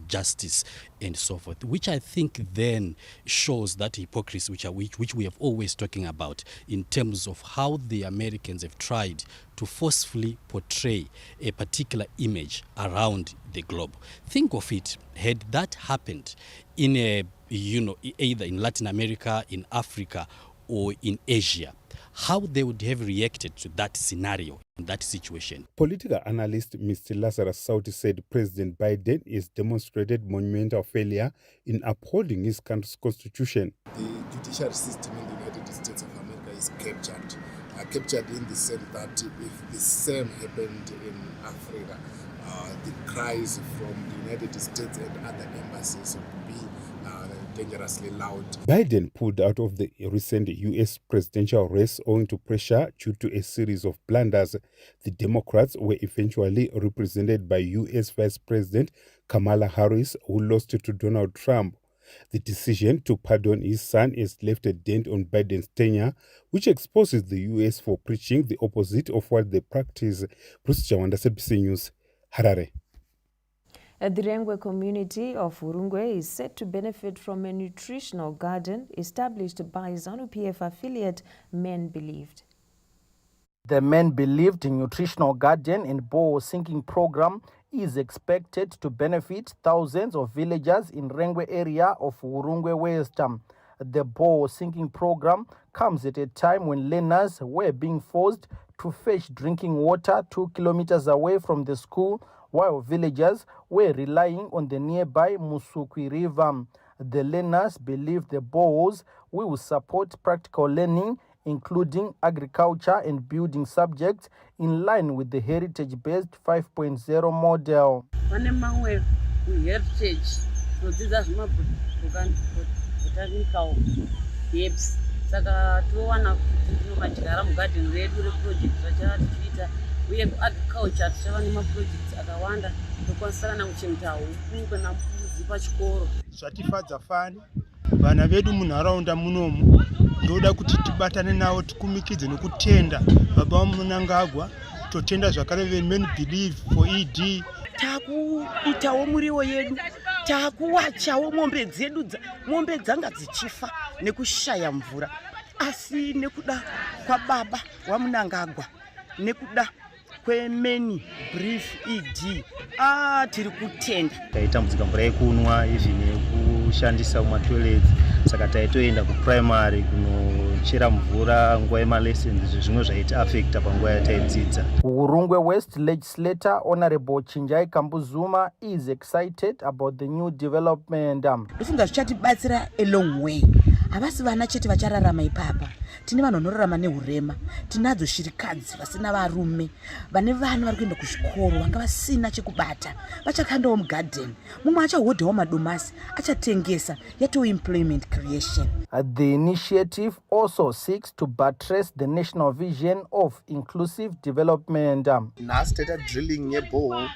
justice and so forth, which I think then shows that hypocrisy which we have always talking about in terms of how the Americans have tried to forcefully portray a particular image around the globe. Think of it, had that happened in either in Latin America, in Africa, or in Asia, how they would have reacted to that scenario, in that situation. Political analyst Mr. Lazarus Sauti said President Biden has demonstrated monumental failure in upholding his country's constitution. The judiciary system in the United States of America is captured in the sense that if the same happened in Africa, the cries from the United States and other embassies would be dangerously loud. Biden pulled out of the recent U.S. presidential race owing to pressure due to a series of blunders. The Democrats were eventually represented by U.S. Vice President Kamala Harris, who lost to Donald Trump. The decision to pardon his son has left a dent on Biden's tenure, which exposes the U.S. for preaching the opposite of what they practice. Bruce Jawanda, SADC News, Harare. The Rengwe community of Urungwe is set to benefit from a nutritional garden established by ZANU-PF affiliate Men Believed. The Men Believed nutritional garden and bore sinking program is expected to benefit thousands of villagers in Rengwe area of Urungwe West. The bore sinking program comes at a time when learners were being forced to fetch drinking water 2 kilometers away from the school, while villagers were relying on the nearby Musukwi River. The learners believe the bores will support practical learning, including agriculture and building subjects, in line with the heritage-based 5.0 model. uye kuagriculture tichava nemaprojects akawanda ekukonzerana kuchengeta huku kana mbudzi pachikoro. Zvatifadza fani vana vedu munharaunda munomu ndoda kuti tibatane navo tikumikidze nekutenda baba vaMunangagwa, totenda zvakare Men Believe for ED. Takuitawo muriwo yedu, takuwachawo mombe dzanga dzichifa nekushaya mvura, asi nekuda kwababa vaMunangagwa nekuda kweMen Believe ED tiri kutenda. Taitambudzika mvura yekunwa izvi nekushandisa mumatoilets, saka taitoenda kuprimary kunochera mvura nguva yemalessons, zvimwe zvaita affecta panguva yataidzidza. Urungwe West legislator Honorable Chinjai Kambuzuma is excited about the new development. Ndofunga zvichatibatsira a long way. Havasi vana chete vachararama ipapa, tine vanhu vanorarama nehurema, tinadzo shirikadzi vasina varume, vane vana vari kuenda kuzvikoro vanga vasina chekubata, vachakandawo mugarden, mumwe achahodhawo madomasi, achatengesa, yatoo employment creation. The initiative also seeks to buttress the national vision of inclusive development. Nhasi taita drilling yebore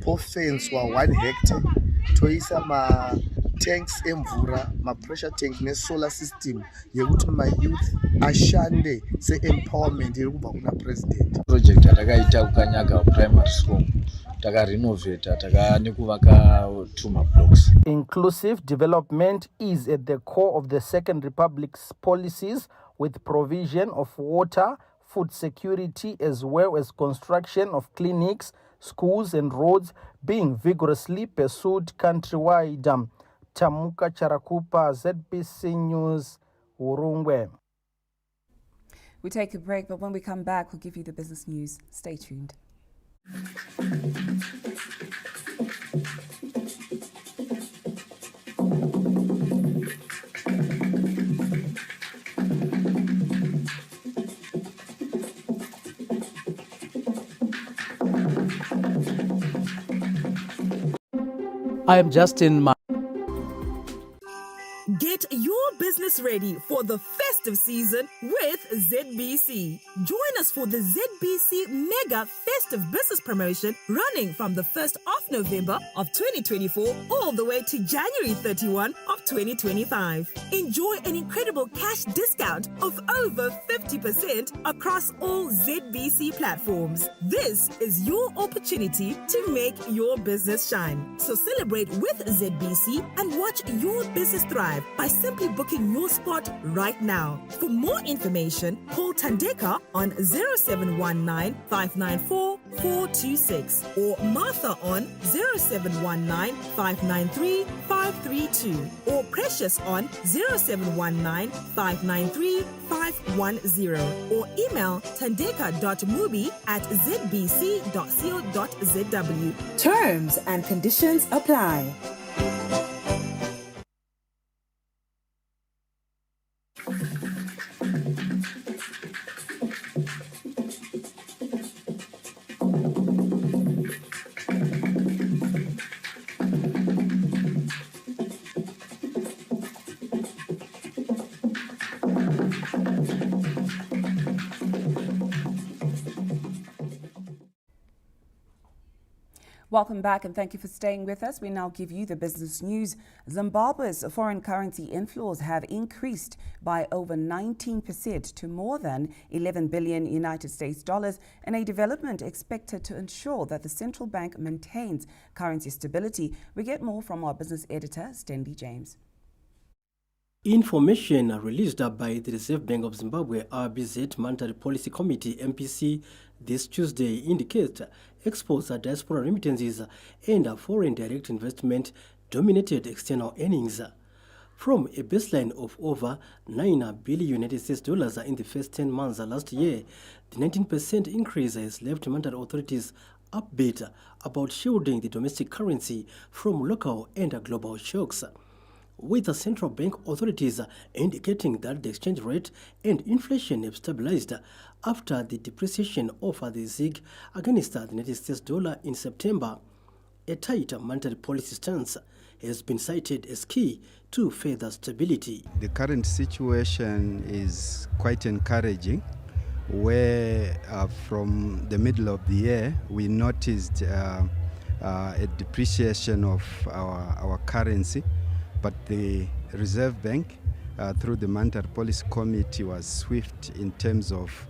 pofenswa 1 hectare, toisa tanks emvura, ma-pressure tank ne-solar system yekuti ma-youth ashande se-empowerment iri kubva kuna president. Project atakaita kukanyaga primary school takarenovata takanekuvaka 2 blocks. Inclusive development is at the core of the Second Republic's policies, with provision of water, food security, as well as construction of clinics, schools and roads being vigorously pursued countrywide. Tamuka Charakupa, ZBC News, Urungwe. We take a break, but when we come back, we'll give you the business news. Stay tuned. I am Justin. Get your business ready for the festive season with ZBC. Join us for the ZBC Mega Festive Business Promotion running from the 1st of November of 2024 all the way to January 31 of 2025. Enjoy an incredible cash discount of over 50% across all ZBC platforms. This is your opportunity to make your business shine. So celebrate with ZBC and watch your business thrive by simply booking your spot right now. For more information, call Tandeka on 0719 594 426 or Martha on 0719 593 532 or Precious on 0719 593 510 or email tandeka.mubi@zbc.co.zw. Terms and conditions apply. Welcome back and thank you for staying with us. We now give you the business news. Zimbabwe's foreign currency inflows have increased by over 19% to more than 11 billion United States dollars, in a development expected to ensure that the central bank maintains currency stability. We get more from our business editor, Stanley James. Information released by the Reserve Bank of Zimbabwe RBZ Monetary Policy Committee MPC this Tuesday indicates exports, diaspora remittances and foreign direct investment dominated external earnings. From a baseline of over 9 billion United States dollars in the first 10 months last year, the 19% increase has left monetary authorities upbeat about shielding the domestic currency from local and global shocks, with the central bank authorities indicating that the exchange rate and inflation have stabilized after the depreciation of the ZiG against the United States dollar in September. A tight monetary policy stance has been cited as key to further stability. The current situation is quite encouraging, where from the middle of the year we noticed a depreciation of our currency, but the Reserve Bank through the Monetary Policy Committee was swift in terms of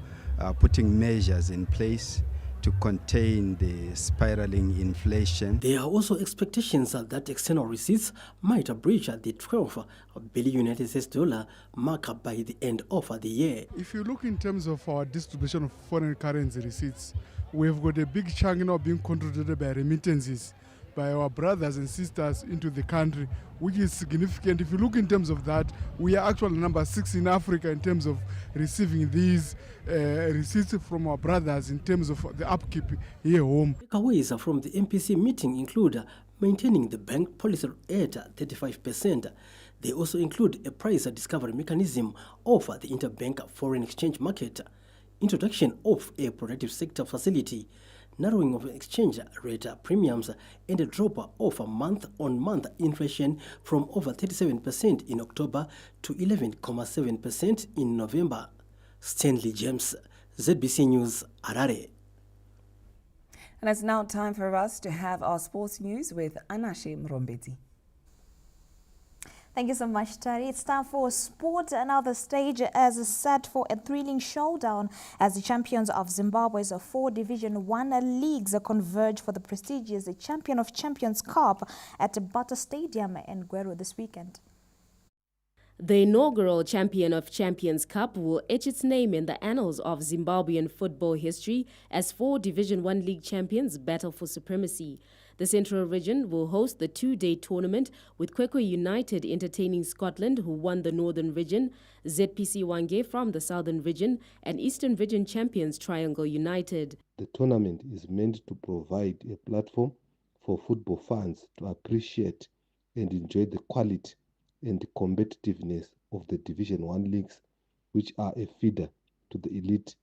putting measures in place to contain the spiraling inflation. There are also expectations that external receipts might breach the 12 billion United States dollar mark by the end of the year. If you look in terms of our distribution of foreign currency receipts, we've got a big chunk now being contributed by remittances by our brothers and sisters into the country, which is significant. If you look in terms of that, we are actually number 6 in Africa in terms of receiving these receipts from our brothers in terms of the upkeep here home. Takeaways from the MPC meeting include maintaining the bank policy rate at 35%. They also include a price discovery mechanism of the interbank foreign exchange market, introduction of a productive sector facility, narrowing of exchange rate premiums, and a drop of month-on-month inflation from over 37% in October to 11.7% in November. Stanley James, ZBC News, Harare. And it's now time for us to have our sports news with Anashe Mrombeti. Thank you so much, Tari. It's time for sport. Another stage is set for a thrilling showdown as the champions of Zimbabwe's 4 Division 1 leagues converge for the prestigious Champion of Champions Cup at Butter Stadium in Gweru this weekend. The inaugural Champion of Champions Cup will etch its name in the annals of Zimbabwean football history as 4 Division 1 league champions battle for supremacy. The Central Region will host the 2-day tournament, with Kwekwe United entertaining Scotland, who won the Northern Region, ZPC Wange from the Southern Region, and Eastern Region champions Triangle United. The tournament is meant to provide a platform for football fans to appreciate and enjoy the quality and the competitiveness of the Division 1 leagues, which are a feeder to the elite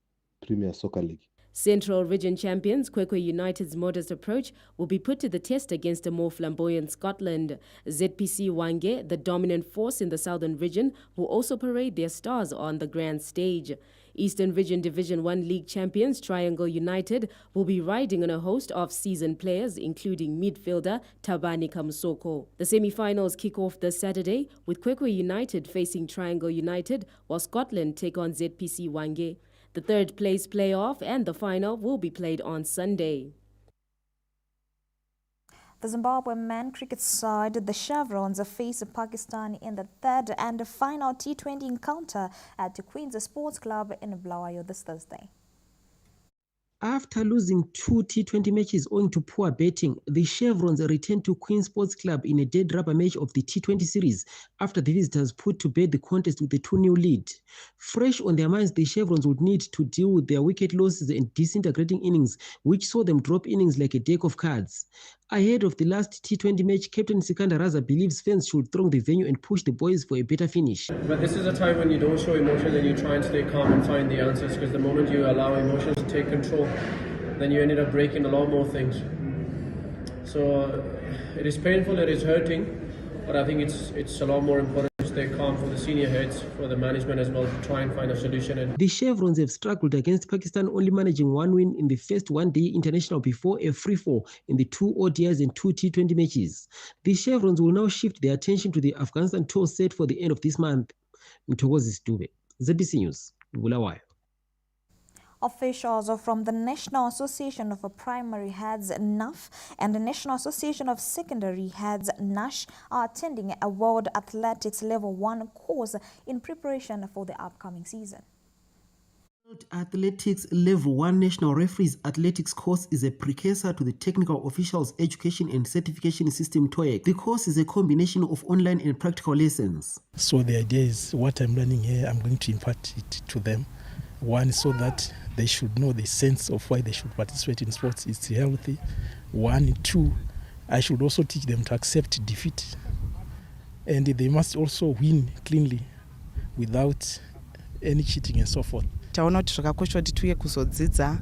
Premier Soccer League. Central Region champions Kwekwe United's modest approach will be put to the test against a more flamboyant Scotland. ZPC Wange, the dominant force in the Southern Region, will also parade their stars on the grand stage. Eastern Region Division 1 League champions Triangle United will be riding on a host of seasoned players, including midfielder Tabani Kamsoko. The semi-finals kick off this Saturday, with Kwekwe United facing Triangle United, while Scotland take on ZPC Wange. The third place playoff and the final will be played on Sunday. The Zimbabwe men cricket side, the Chevrons, face Pakistan in the third and final T20 encounter at the Queen's Sports Club in Bulawayo this Thursday. After losing 2 T20 matches owing to poor betting, the Chevrons returned to Queen's Sports Club in a dead rubber match of the T20 series after the visitors put to bed the contest with a 2-0 lead. Fresh on their minds, the Chevrons would need to deal with their wicket losses and disintegrating innings, which saw them drop innings like a deck of cards. Ahead of the last T20 match, Captain Sikandar Raza believes fans should throng the venue and push the boys for a better finish. But this is a time when you don't show emotions and you try and stay calm and find the answers, because the moment you allow emotions to take control, then you ended up breaking a lot more things. So it is painful, it is hurting, but I think it's a lot more important to stay calm for the senior heads, for the management as well, to try and find a solution. The Chevrons have struggled against Pakistan, only managing 1 win in the first one-day international before a free-fall in the 2 ODIs and 2 T20 matches. The Chevrons will now shift their attention to the Afghanistan tour set for the end of this month. Mthokozi Dube, ZBC News, Bulawayo. Officials from the National Association of Primary Heads, NAF, and the National Association of Secondary Heads, NASH, are attending a World Athletics Level 1 course in preparation for the upcoming season. World Athletics Level 1 National Referees Athletics course is a precursor to the Technical Officials Education and Certification System TOEIC. The course is a combination of online and practical lessons. So the idea is what I'm learning here, I'm going to impart it to them. One, so that they should know the sense of why they should participate in sports. It's healthy. 1, 2, I should also teach them to accept defeat. And they must also win cleanly without any cheating and so forth. Taona kuti zvakakosha kuti tuye kuzodzidza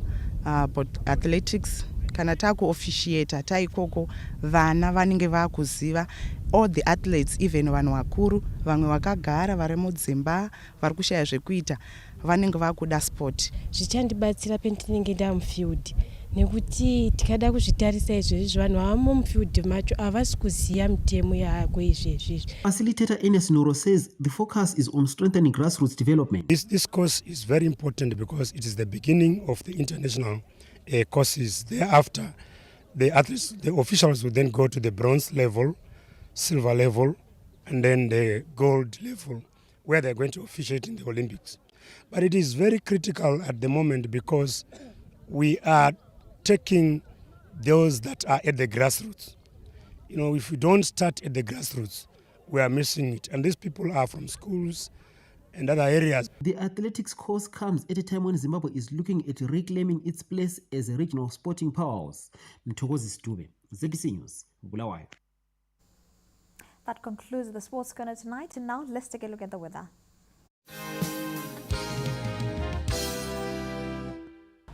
but athletics kana takuofficiata taikoko vana vanenge vakuziva all the athletes, even vanhu vakuru vamwe vakagara vari mudzimba vari kushaya zvekuita vanenge vakuda sport. Zvichandibatsira pendinenge ndamufield nekuti tikada kuzvitarisa izvezvi vanhu vamo mufield macho havasi kuziva mitemo yako izvezvi. Facilitator Ines Noro says the focus is on strengthening grassroots development. This course is very important because it is the beginning of the international courses. Thereafter, the athletes, the officials will then go to the bronze level, silver level, and then the gold level, where they're going to officiate in the Olympics. But it is very critical at the moment because we are taking those that are at the grassroots. You know, if we don't start at the grassroots, we are missing it. And these people are from schools and other areas. The athletics course comes at a time when Zimbabwe is looking at reclaiming its place as a regional sporting powerhouse. Mthokozi Dube, ZBC News, Bulawayo. That concludes the Sports Corner tonight. And now let's take a look at the weather.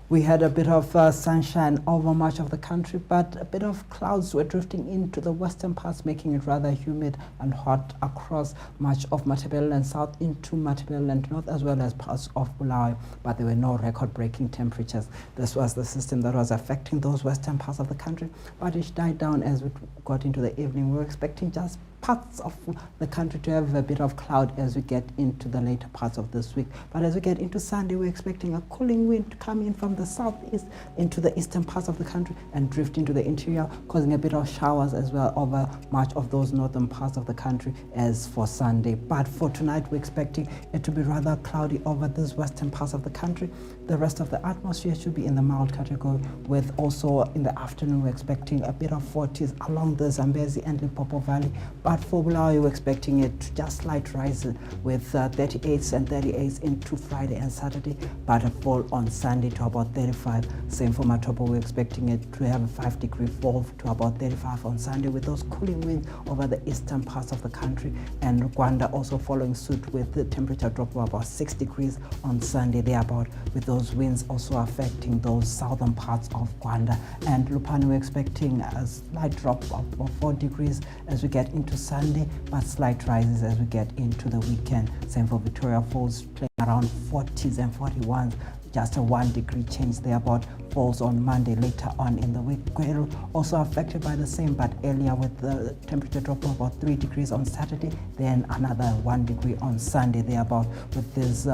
We had a bit of sunshine over much of the country, but a bit of clouds were drifting into the western parts, making it rather humid and hot across much of Matabeleland South into Matabeleland North, as well as parts of Bulawayo, but there were no record-breaking temperatures. This was the system that was affecting those western parts of the country, but it died down as we got into the evening. We were expecting just parts of the country to have a bit of cloud as we get into the later parts of this week. But as we get into Sunday, we're expecting a cooling wind to come in from the southeast into the eastern parts of the country and drift into the interior, causing a bit of showers as well over much of those northern parts of the country as for Sunday. But for tonight, we're expecting it to be rather cloudy over these western parts of the country. The rest of the atmosphere should be in the mild category, with also in the afternoon, we're expecting a bit of 40s along the Zambezi and Limpopo Valley. But for Bulawayo, we're expecting it to just slight rise with 38s and 38s into Friday and Saturday, but a fall on Sunday to about 35. Same for Matopo, we're expecting it to have a 5-degree fall to about 35 on Sunday, with those cooling winds over the eastern parts of the country, and Rwanda also following suit with the temperature drop of about 6 degrees on Sunday thereabout, with those winds also affecting those southern parts of Rwanda. And Lupane, we're expecting a slight drop of 4 degrees as we get into Sunday, but slight rises as we get into the weekend. Same for Victoria Falls, playing around 40s and 41s. Just a 1 degree change there, about falls on Monday later on in the week. Gweru also affected by the same, but earlier with the temperature drop of about 3 degrees on Saturday, then another 1 degree on Sunday thereabout, with these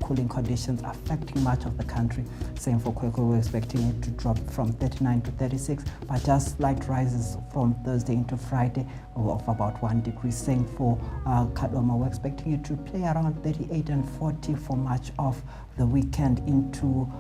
cooling conditions affecting much of the country. Same for Kwekwe, we're expecting it to drop from 39 to 36, but just slight rises from Thursday into Friday of about 1 degree. Same for Kadoma, we're expecting it to play around 38 and 40 for much of the weekend into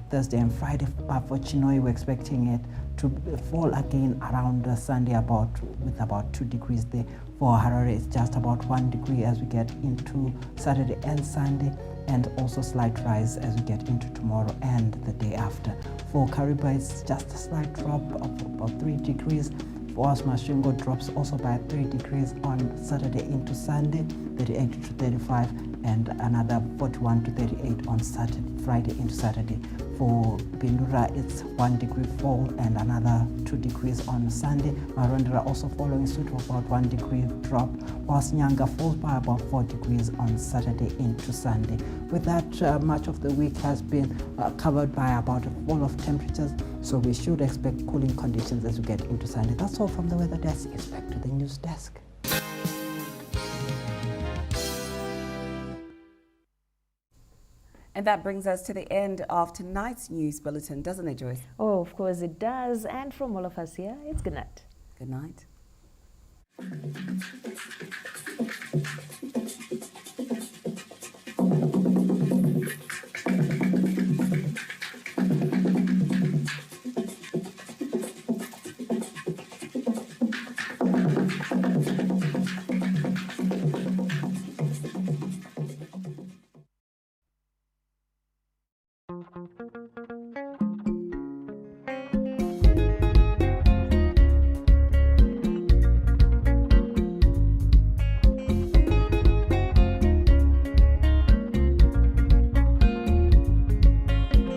Thursday and Friday. But for Chinoi, we're expecting it to fall again around Sunday with about 2 degrees there. For Harare, it's just about 1 degree as we get into Saturday and Sunday, and also slight rise as we get into tomorrow and the day after. For Kariba, it's just a slight drop of about 3 degrees. For us, Masvingo drops also by 3 degrees on Saturday into Sunday, 38 to 35, and another 41 to 38 on Friday into Saturday. For Bindura, it's 1 degree fall and another 2 degrees on Sunday. Marondera also following suit of about 1 degree drop, whilst Nyanga falls by about 4 degrees on Saturday into Sunday. With that, much of the week has been covered by about a fall of temperatures, so we should expect cooling conditions as we get into Sunday. That's all from the weather desk. It's back to the news desk. And that brings us to the end of tonight's news bulletin, doesn't it, Joyce? Oh, of course it does. And from all of us here, it's good night. Good night.